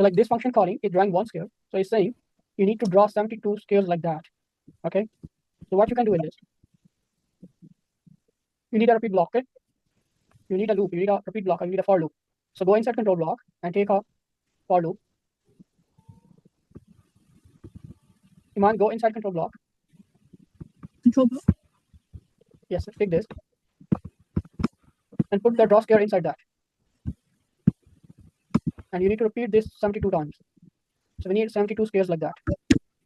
So like this function calling is drawing one square. So it's saying you need to draw 72 squares like that. Okay. So what you can do in this, you need a repeat block. Okay. You need a loop. You need a repeat block. Or you need a for loop. So go inside control block and take a for loop. Iman, go inside control block. Control block. Yes, take this and put the draw square inside that. And you need to repeat this 72 times. So we need 72 squares like that.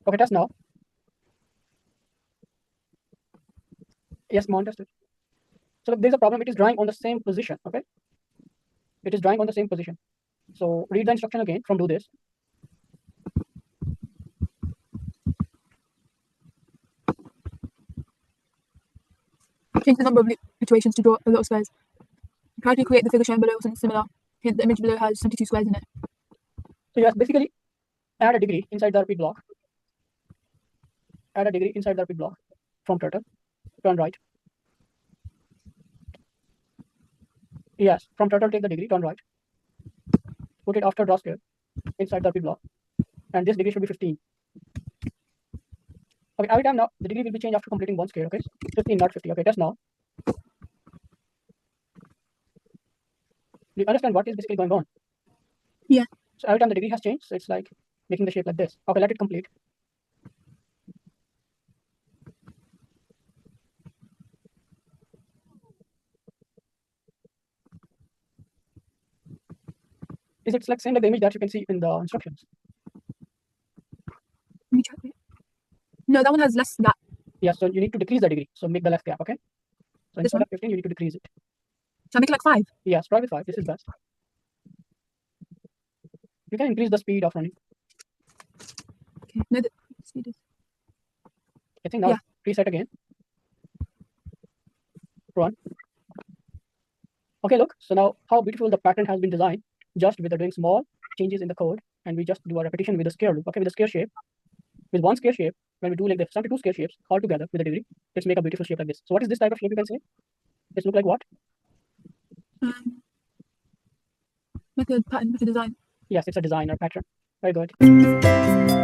Okay, test now. Yes, Mon, test it. So look, there's a problem. It is drawing on the same position. Okay, it is drawing on the same position. So read the instruction again from do this. Change the number of iterations to draw a lot of squares. Try to create the figure shown below or something similar. Here, the image below has 72 squares in it. So yes, basically add a degree inside the repeat block. Add a degree inside the repeat block from turtle. Turn right. Yes, from turtle take the degree, turn right. Put it after draw square inside the repeat block. And this degree should be 15. Okay, every time now the degree will be changed after completing one square. Okay, 15, not 50. Okay, test now. Do you understand what is basically going on? Yeah. So every time the degree has changed, so it's like making the shape like this. Okay, let it complete. Is it like same like the image that you can see in the instructions? Let me check it. No, that one has less gap. Yeah, so you need to decrease the degree. So make the less gap, okay? So This instead one? of 15, you need to decrease it. Shall I make it like 5? Yes, try with 5. This is best. You can increase the speed of running. Okay, no, the speed is. I think now Yeah. reset again. Run. Okay, look. So now how beautiful the pattern has been designed just with doing small changes in the code, and we just do a repetition with the square loop. Okay, with the square shape. With one square shape, when we do like the 72 square shapes all together with a degree, let's make a beautiful shape like this. So what is this type of shape you can say? This look like what? Like a pattern, like a design. Yes, it's a design or pattern. Very good.